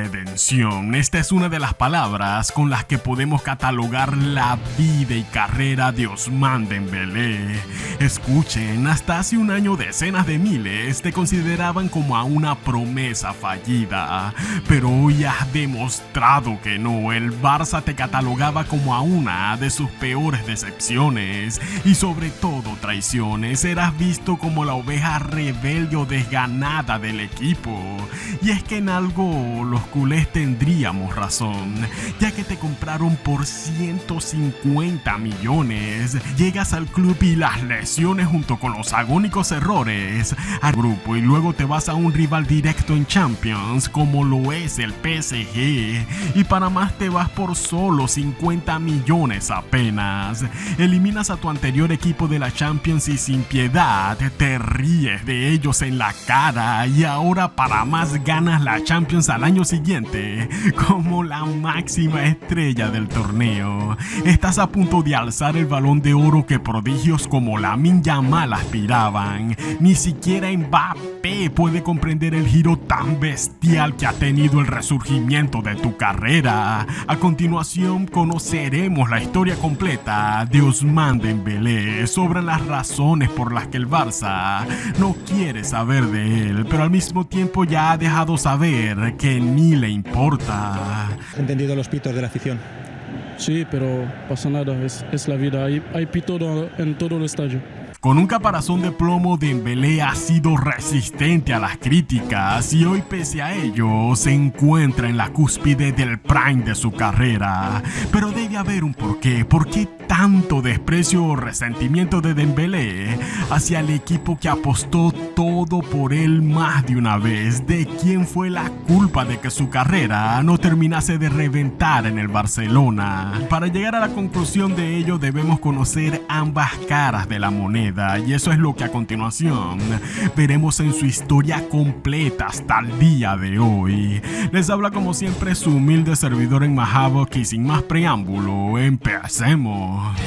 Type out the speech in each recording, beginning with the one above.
redención. Esta es una de las palabras con las que podemos catalogar la vida y carrera de Ousmane Dembélé. Escuchen, hasta hace un año decenas de miles te consideraban como a una promesa fallida, pero hoy has demostrado que no. El Barça te catalogaba como a una de sus peores decepciones y sobre todo traiciones. Eras visto como la oveja rebelde o desganada del equipo. Y es que en algo los culés tendríamos razón, ya que te compraron por 150 millones. Llegas al club y las lesiones junto con los agónicos errores al grupo, y luego te vas a un rival directo en Champions como lo es el PSG, y para más te vas por solo 50 millones apenas. Eliminas a tu anterior equipo de la Champions y sin piedad te ríes de ellos en la cara, y ahora para más ganas la Champions al año siguiente como la máxima estrella del torneo. Estás a punto de alzar el Balón de Oro que prodigios como Lamine Yamal aspiraban. Ni siquiera Mbappé puede comprender el giro tan bestial que ha tenido el resurgimiento de tu carrera. A continuación conoceremos la historia completa de Ousmane Dembélé. Sobran las razones por las que el Barça no quiere saber de él, pero al mismo tiempo ya ha dejado saber que ni le importa. ¿Has entendido los pitos de la afición? Sí, pero pasa nada, es la vida. Hay pito en todo el estadio. Con un caparazón de plomo, Dembélé ha sido resistente a las críticas y hoy, pese a ello, se encuentra en la cúspide del prime de su carrera. Pero debe haber un porqué. ¿Por qué tanto desprecio o resentimiento de Dembélé hacia el equipo que apostó todo por él más de una vez? ¿De quién fue la culpa de que su carrera no terminase de reventar en el Barcelona? Para llegar a la conclusión de ello debemos conocer ambas caras de la moneda. Y eso es lo que a continuación veremos en su historia completa hasta el día de hoy. Les habla como siempre su humilde servidor en Mahabok, y sin más preámbulo, empecemos.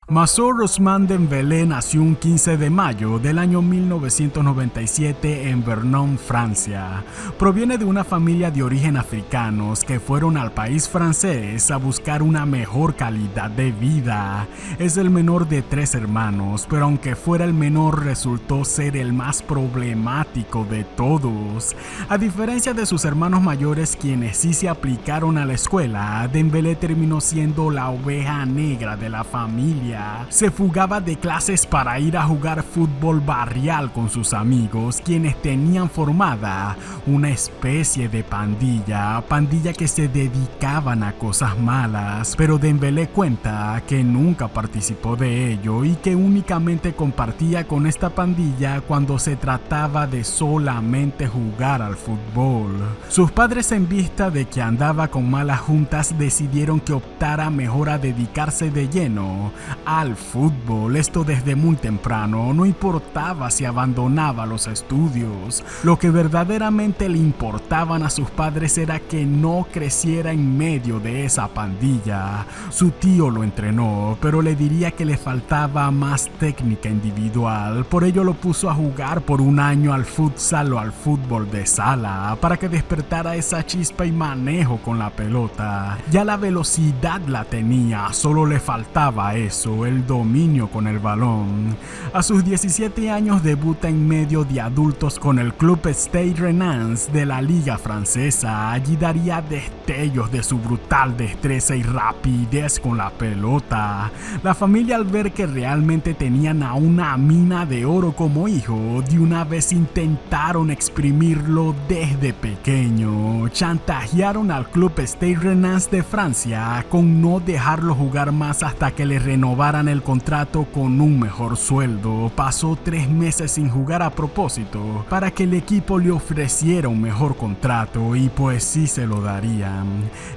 Mansour Ousmane Dembélé nació un 15 de mayo del año 1997 en Vernon, Francia. Proviene de una familia de origen africanos que fueron al país francés a buscar una mejor calidad de vida. Es el menor de 3 hermanos, pero aunque fuera el menor resultó ser el más problemático de todos. A diferencia de sus hermanos mayores, quienes sí se aplicaron a la escuela, Dembélé terminó siendo la oveja negra de la familia. Se fugaba de clases para ir a jugar fútbol barrial con sus amigos, quienes tenían formada una especie de pandilla que se dedicaban a cosas malas, pero Dembélé cuenta que nunca participó de ello y que únicamente compartía con esta pandilla cuando se trataba de solamente jugar al fútbol. Sus padres, en vista de que andaba con malas juntas, decidieron que optara mejor a dedicarse de lleno al fútbol, esto desde muy temprano. No importaba si abandonaba los estudios. Lo que verdaderamente le importaban a sus padres era que no creciera en medio de esa pandilla. Su tío lo entrenó, pero le diría que le faltaba más técnica individual. Por ello lo puso a jugar por un año al futsal o al fútbol de sala, para que despertara esa chispa y manejo con la pelota. Ya la velocidad la tenía, solo le faltaba eso, el dominio con el balón. A sus 17 años debuta en medio de adultos con el club Stade Rennais de la liga francesa. Allí daría destellos de su brutal destreza y rapidez con la pelota. La familia, al ver que realmente tenían a una mina de oro como hijo, de una vez intentaron exprimirlo desde pequeño. Chantajearon al club Stade Rennais de Francia con no dejarlo jugar más hasta que le renovaran el contrato con un mejor sueldo, pasó 3 meses sin jugar a propósito para que el equipo le ofreciera un mejor contrato y pues sí se lo darían.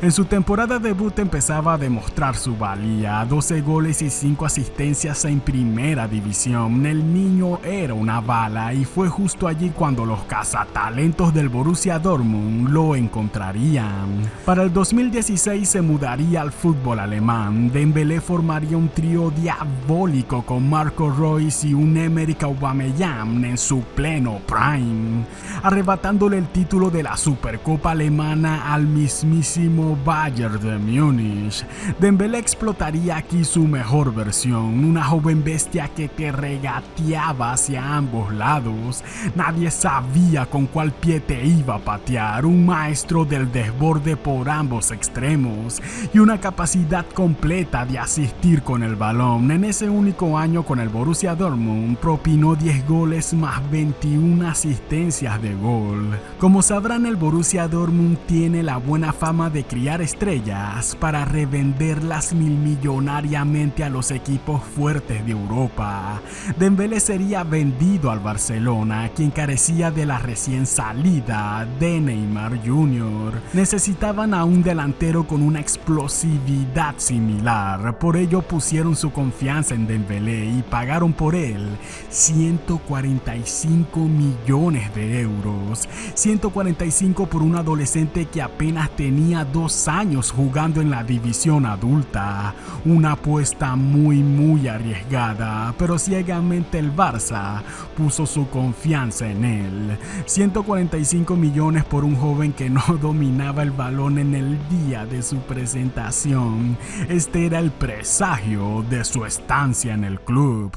En su temporada debut empezaba a demostrar su valía, 12 goles y 5 asistencias en primera división. El niño era una bala y fue justo allí cuando los cazatalentos del Borussia Dortmund lo encontrarían. Para el 2016 se mudaría al fútbol alemán. Dembélé formaría un trío diabólico con Marco Reus y un Emerick Aubameyang en su pleno prime, arrebatándole el título de la Supercopa alemana al mismísimo Bayern de Múnich. Dembélé explotaría aquí su mejor versión, una joven bestia que te regateaba hacia ambos lados. Nadie sabía con cuál pie te iba a patear, un maestro del desborde por ambos extremos y una capacidad completa de asistir con el balón. En ese único año con el Borussia Dortmund propinó 10 goles más 21 asistencias de gol. Como sabrán, el Borussia Dortmund tiene la buena fama de criar estrellas para revenderlas milmillonariamente a los equipos fuertes de Europa. Dembélé sería vendido al Barcelona, quien carecía de la recién salida de Neymar Jr. Necesitaban a un delantero con una explosividad similar, por ello pusieron su confianza en Dembélé y pagaron por él 145 millones de euros. 145 por un adolescente que apenas tenía 2 años jugando en la división adulta. Una apuesta muy arriesgada, pero ciegamente el Barça puso su confianza en él. 145 millones por un joven que no dominaba el balón en el día de su presentación. Este era el presagio de su estancia en el club.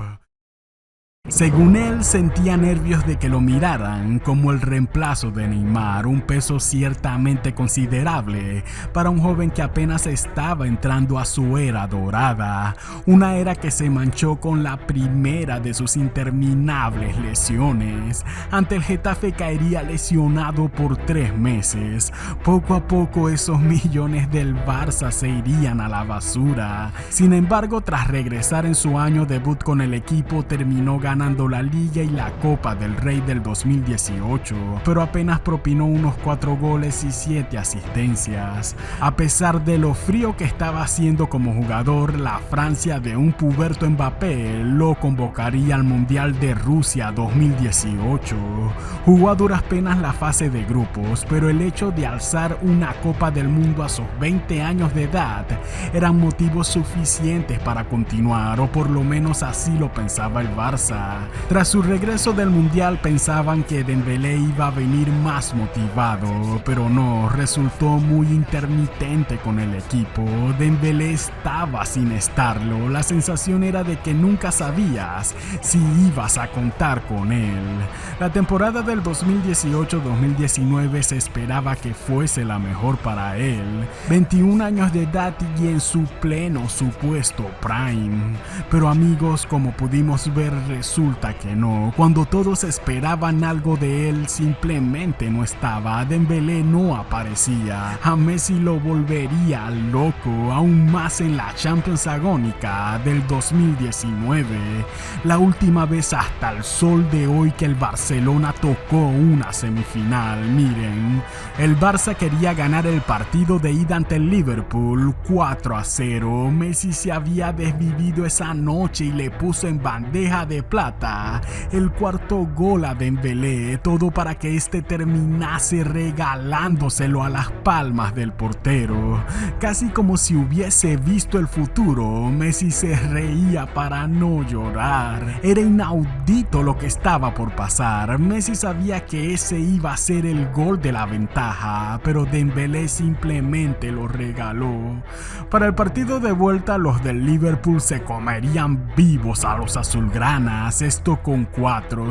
Según él, sentía nervios de que lo miraran como el reemplazo de Neymar, un peso ciertamente considerable para un joven que apenas estaba entrando a su era dorada, una era que se manchó con la primera de sus interminables lesiones. Ante el Getafe caería lesionado por 3 meses. Poco a poco esos millones del Barça se irían a la basura. Sin embargo, tras regresar en su año debut con el equipo, terminó ganando la Liga y la Copa del Rey del 2018, pero apenas propinó unos 4 goles y 7 asistencias. A pesar de lo frío que estaba haciendo como jugador, la Francia de un puberto Mbappé lo convocaría al Mundial de Rusia 2018. Jugó a duras penas la fase de grupos, pero el hecho de alzar una Copa del Mundo a sus 20 años de edad eran motivos suficientes para continuar, o por lo menos así lo pensaba el Barça. Tras su regreso del Mundial pensaban que Dembélé iba a venir más motivado, pero no, resultó muy intermitente con el equipo. Dembélé estaba sin estarlo, la sensación era de que nunca sabías si ibas a contar con él. La temporada del 2018-2019 se esperaba que fuese la mejor para él, 21 años de edad y en su pleno supuesto prime. Pero amigos, como pudimos ver, resulta que no. Cuando todos esperaban algo de él, simplemente no estaba. Dembélé no aparecía. A Messi lo volvería loco, aún más en la Champions agónica del 2019. La última vez hasta el sol de hoy que el Barcelona tocó una semifinal. Miren, el Barça quería ganar el partido de ida ante el Liverpool 4-0. Messi se había desvivido esa noche y le puso en bandeja de plata el cuarto gol a Dembélé, todo para que este terminase regalándoselo a las palmas del portero. Casi como si hubiese visto el futuro, Messi se reía para no llorar. Era inaudito lo que estaba por pasar. Messi sabía que ese iba a ser el gol de la ventaja, pero Dembélé simplemente lo regaló. Para el partido de vuelta, los del Liverpool se comerían vivos a los azulgranas, esto con 4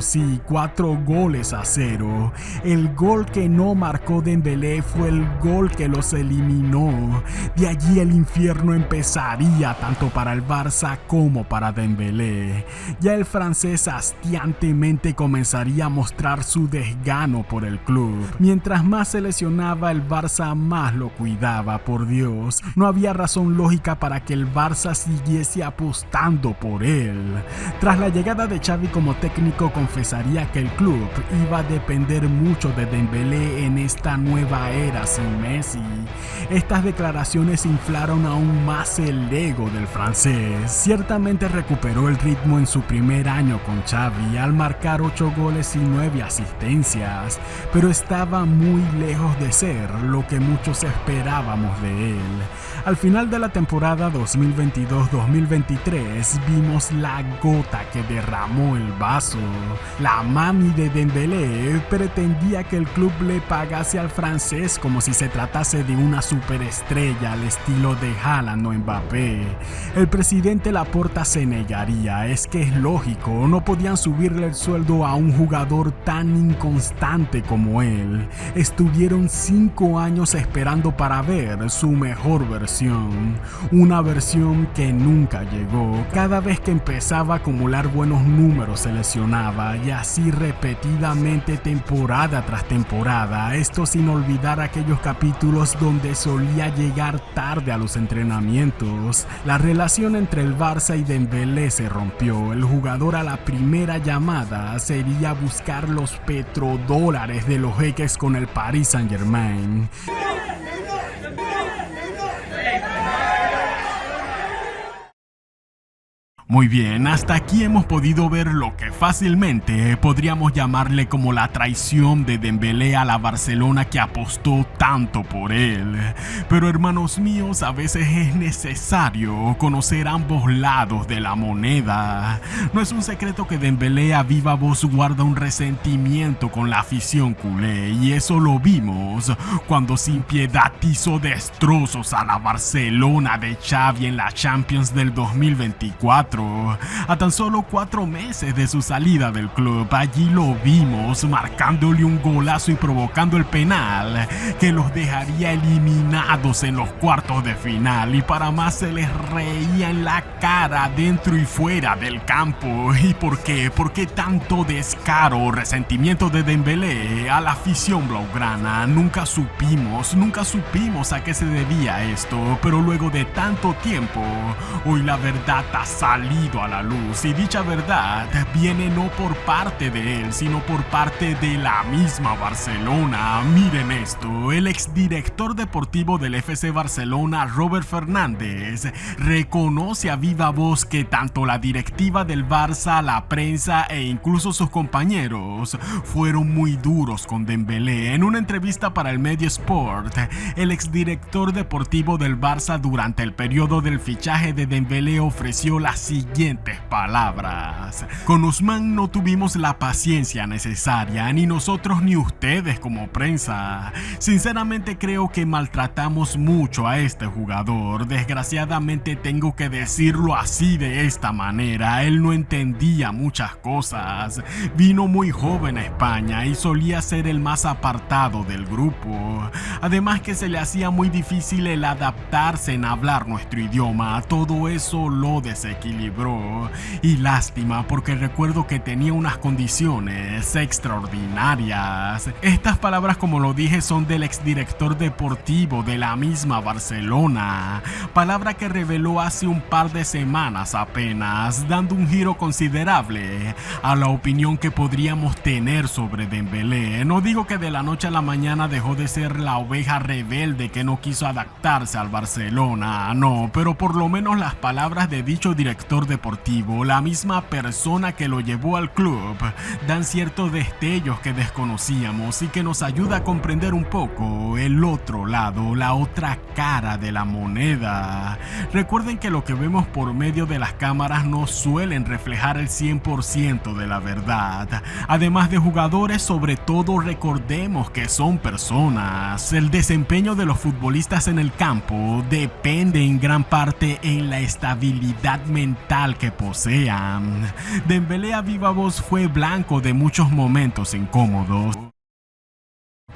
goles a 0. El gol que no marcó Dembélé fue el gol que los eliminó. De allí el infierno empezaría tanto para el Barça como para Dembélé. Ya el francés hastiantemente comenzaría a mostrar su desgano por el club. Mientras más se lesionaba, el Barça más lo cuidaba. Por Dios, no había razón lógica para que el Barça siguiese apostando por él. Tras la llegada de Xavi como técnico confesaría que el club iba a depender mucho de Dembélé en esta nueva era sin Messi. Estas declaraciones inflaron aún más el ego del francés. Ciertamente recuperó el ritmo en su primer año con Xavi al marcar 8 goles y 9 asistencias, pero estaba muy lejos de ser lo que muchos esperábamos de él. Al final de la temporada 2022-2023 vimos la gota que derramó el vaso. La mami de Dembélé pretendía que el club le pagase al francés como si se tratase de una superestrella al estilo de Haaland o Mbappé. El presidente Laporta se negaría, es que es lógico, no podían subirle el sueldo a un jugador tan inconstante como él. Estuvieron 5 años esperando para ver su mejor versión, una versión que nunca llegó. Cada vez que empezaba a acumular buenos números se lesionaba, y así repetidamente temporada tras temporada, esto sin olvidar aquellos capítulos donde solía llegar tarde a los entrenamientos. La relación entre el Barça y Dembélé se rompió. El jugador a la primera llamada sería buscar los petrodólares de los jeques con el Paris Saint-Germain. Muy bien, hasta aquí hemos podido ver lo que fácilmente podríamos llamarle como la traición de Dembélé a la Barcelona que apostó tanto por él. Pero hermanos míos, a veces es necesario conocer ambos lados de la moneda. No es un secreto que Dembélé a viva voz guarda un resentimiento con la afición culé, y eso lo vimos cuando sin piedad hizo destrozos a la Barcelona de Xavi en la Champions del 2024. A tan solo 4 meses de su salida del club, allí lo vimos marcándole un golazo y provocando el penal que los dejaría eliminados en los cuartos de final, y para más se les reía en la cara dentro y fuera del campo. ¿Y por qué? ¿Por qué tanto descaro o resentimiento de Dembélé a la afición blaugrana? Nunca supimos a qué se debía esto, pero luego de tanto tiempo, hoy la verdad ha salido a la luz, y dicha verdad viene no por parte de él, sino por parte de la misma Barcelona. Miren esto, el exdirector deportivo del FC Barcelona, Robert Fernández, reconoce a viva voz que tanto la directiva del Barça, la prensa e incluso sus compañeros fueron muy duros con Dembélé. En una entrevista para el medio Sport, el exdirector deportivo del Barça durante el periodo del fichaje de Dembélé ofreció las siguientes palabras: con Ousmane no tuvimos la paciencia necesaria, ni nosotros ni ustedes como prensa. Sinceramente creo que maltratamos mucho a este jugador. Desgraciadamente tengo que decirlo así, de esta manera. Él no entendía muchas cosas. Vino muy joven a España y solía ser el más apartado del grupo. Además que se le hacía muy difícil el adaptarse en hablar nuestro idioma. Todo eso lo desequilibró. Y lástima, porque recuerdo que tenía unas condiciones extraordinarias. Estas palabras, como lo dije, son del exdirector deportivo de la misma Barcelona. Palabra que reveló hace un par de semanas apenas, dando un giro considerable a la opinión que podríamos tener sobre Dembélé. No digo que de la noche a la mañana dejó de ser la oveja rebelde que no quiso adaptarse al Barcelona, no, pero por lo menos las palabras de dicho director deportivo, la misma persona que lo llevó al club, dan ciertos destellos que desconocíamos y que nos ayuda a comprender un poco el otro lado, la otra cara de la moneda. Recuerden que lo que vemos por medio de las cámaras no suelen reflejar el 100% de la verdad. Además de jugadores, sobre todo recordemos que son personas. El desempeño de los futbolistas en el campo depende en gran parte en la estabilidad mental que posean. Dembélé a viva voz fue blanco de muchos momentos incómodos.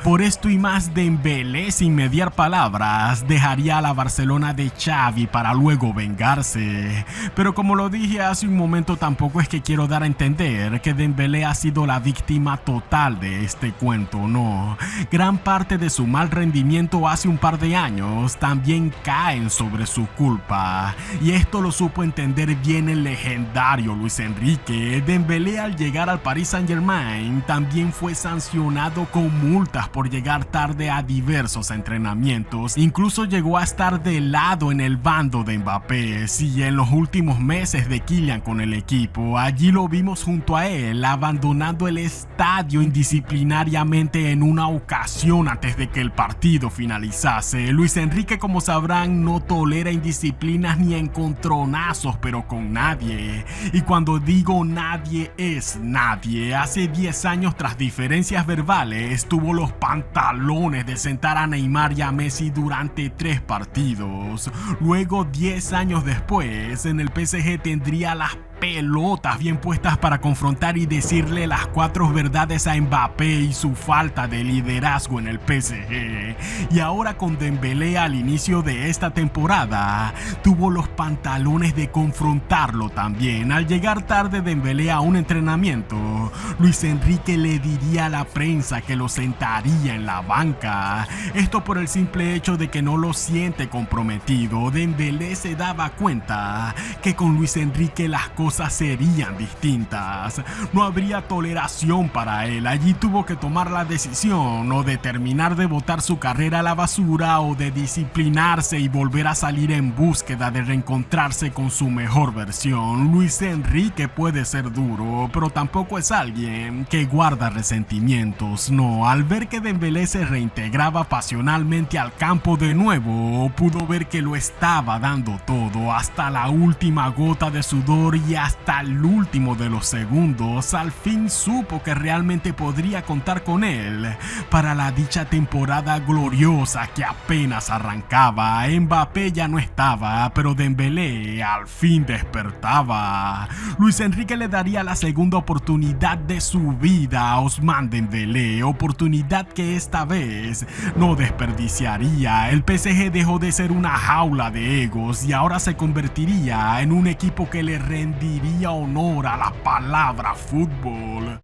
Por esto y más, Dembélé, sin mediar palabras, dejaría a la Barcelona de Xavi para luego vengarse. Pero como lo dije hace un momento, tampoco es que quiero dar a entender que Dembélé ha sido la víctima total de este cuento, no. Gran parte de su mal rendimiento hace un par de años también caen sobre su culpa. Y esto lo supo entender bien el legendario Luis Enrique. Dembélé, al llegar al Paris Saint-Germain, también fue sancionado con multas por llegar tarde a diversos entrenamientos. Incluso llegó a estar de lado en el bando de Mbappé. Sí, en los últimos meses de Kylian con el equipo, allí lo vimos junto a él abandonando el estadio indisciplinariamente en una ocasión antes de que el partido finalizase. Luis Enrique, como sabrán, no tolera indisciplinas ni encontronazos, pero con nadie. Y cuando digo nadie, es nadie. Hace 10 años, tras diferencias verbales, tuvo los pantalones de sentar a Neymar y a Messi durante 3 partidos. Luego, 10 años después, en el PSG tendría las pelotas bien puestas para confrontar y decirle las 4 verdades a Mbappé y su falta de liderazgo en el PSG. Y ahora con Dembélé al inicio de esta temporada, tuvo los pantalones de confrontarlo también. Al llegar tarde Dembélé a un entrenamiento, Luis Enrique le diría a la prensa que lo sentaría en la banca. Esto por el simple hecho de que no lo siente comprometido. Dembélé se daba cuenta que con Luis Enrique las cosas serían distintas. No habría toleración para él. Allí tuvo que tomar la decisión o de terminar de botar su carrera a la basura o de disciplinarse y volver a salir en búsqueda de reencontrarse con su mejor versión. Luis Enrique puede ser duro, pero tampoco es alguien que guarda resentimientos. No, al ver que Dembélé se reintegraba pasionalmente al campo de nuevo, pudo ver que lo estaba dando todo, hasta la última gota de sudor y hasta el último de los segundos. Al fin supo que realmente podría contar con él para la dicha temporada gloriosa que apenas arrancaba. Mbappé ya no estaba, pero Dembélé al fin despertaba. Luis Enrique le daría la segunda oportunidad de su vida a Ousmane Dembélé, oportunidad que esta vez no desperdiciaría. El PSG dejó de ser una jaula de egos y ahora se convertiría en un equipo que le rendiría honor a la palabra fútbol.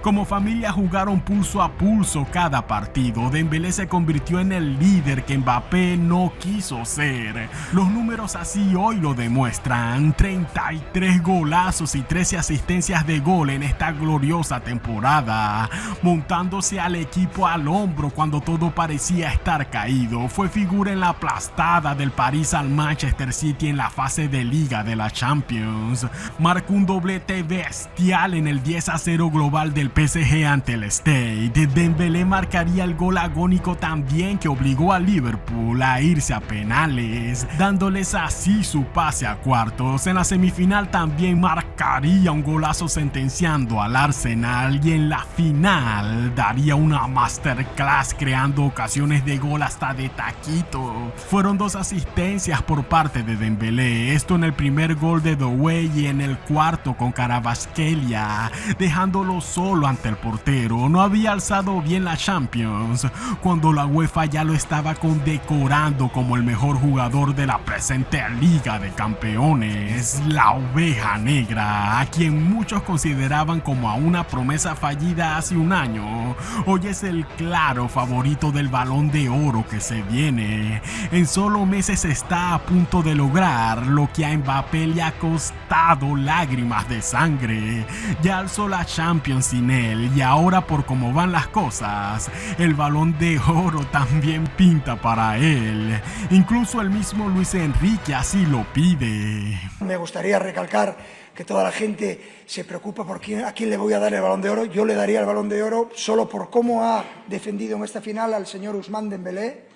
Como familia jugaron pulso a pulso cada partido. Dembélé se convirtió en el líder que Mbappé no quiso ser. Los números así hoy lo demuestran: 33 golazos y 13 asistencias de gol en esta gloriosa temporada, montándose al equipo al hombro cuando todo parecía estar caído. Fue figura en la aplastada del París al Manchester City en la fase de Liga de la Champions. Marcó un doblete bestial en el 10-0 global del PSG ante el Stade. Dembélé marcaría el gol agónico también que obligó a Liverpool a irse a penales, dándoles así su pase a cuartos. En la semifinal también marcaría un golazo sentenciando al Arsenal, y en la final daría una masterclass creando ocasiones de gol hasta de taquito. Fueron 2 asistencias por parte de Dembélé, esto en el primer gol de Doué y en el cuarto con Kvaratskhelia, dejándolo solo ante el portero. No había alzado bien la Champions cuando la UEFA ya lo estaba condecorando como el mejor jugador de la presente Liga de Campeones. La oveja negra, a quien muchos consideraban como a una promesa fallida hace un año, hoy es el claro favorito del Balón de Oro que se viene. En solo meses está a punto de lograr lo que a Mbappé le ha costado lágrimas de sangre. Ya alzó la Champions sin él, y ahora, por cómo van las cosas, el Balón de Oro también pinta para él. Incluso el mismo Luis Enrique así lo pide. Me gustaría recalcar que toda la gente se preocupa por a quién le voy a dar el Balón de Oro. Yo le daría el Balón de Oro solo por cómo ha defendido en esta final al señor Ousmane Dembélé.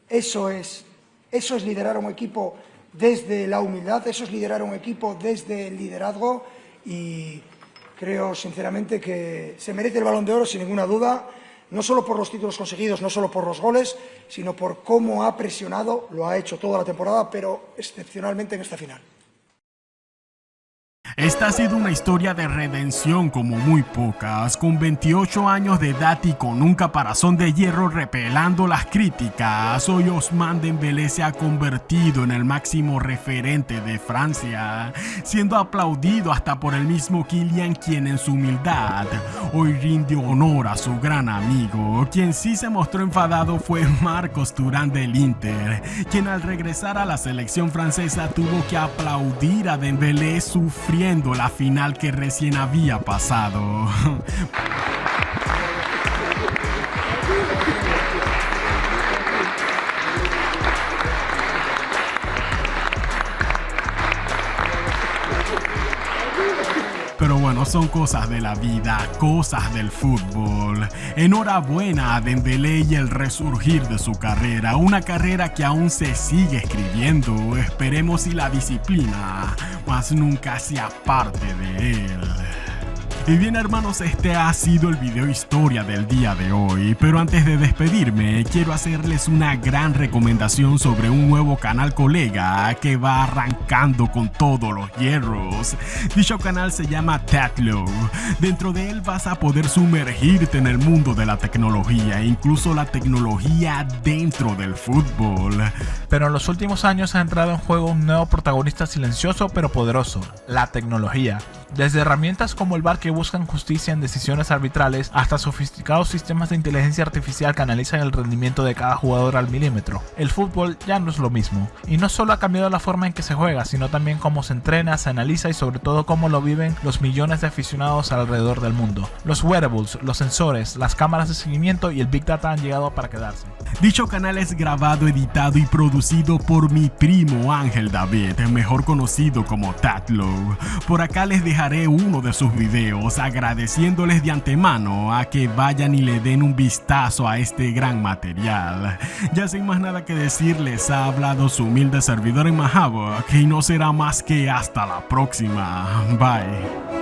Eso es liderar un equipo desde la humildad, eso es liderar un equipo desde el liderazgo, y creo sinceramente que se merece el Balón de Oro sin ninguna duda, no solo por los títulos conseguidos, no solo por los goles, sino por cómo ha presionado, lo ha hecho toda la temporada, pero excepcionalmente en esta final. Esta ha sido una historia de redención como muy pocas, con 28 años de edad y con un caparazón de hierro repelando las críticas. Hoy Ousmane Dembélé se ha convertido en el máximo referente de Francia, siendo aplaudido hasta por el mismo Kylian, quien en su humildad hoy rinde honor a su gran amigo. Quien sí se mostró enfadado fue Marcos Thuram del Inter, quien al regresar a la selección francesa tuvo que aplaudir a Dembélé sufriendo la final que recién había pasado. Pero bueno, son cosas de la vida, cosas del fútbol. Enhorabuena a Dembélé y el resurgir de su carrera, una carrera que aún se sigue escribiendo. Esperemos si la disciplina más nunca sea parte de él. Y bien, hermanos, este ha sido el video historia del día de hoy, pero antes de despedirme quiero hacerles una gran recomendación sobre un nuevo canal colega que va arrancando con todos los hierros. Dicho canal se llama Tatlow. Dentro de él vas a poder sumergirte en el mundo de la tecnología, incluso la tecnología dentro del fútbol. Pero en los últimos años ha entrado en juego un nuevo protagonista silencioso pero poderoso: la tecnología. Desde herramientas como el VAR que buscan justicia en decisiones arbitrales hasta sofisticados sistemas de inteligencia artificial que analizan el rendimiento de cada jugador al milímetro. El fútbol ya no es lo mismo, y no solo ha cambiado la forma en que se juega, sino también cómo se entrena, se analiza y sobre todo cómo lo viven los millones de aficionados alrededor del mundo. Los wearables, los sensores, las cámaras de seguimiento y el Big Data han llegado para quedarse. Dicho canal es grabado, editado y producido por mi primo Ángel David, mejor conocido como Tatlow. Por acá les dejaré uno de sus videos agradeciéndoles de antemano a que vayan y le den un vistazo a este gran material. Ya sin más nada que decirles, ha hablado su humilde servidor en Mahabok y no será más que hasta la próxima. Bye.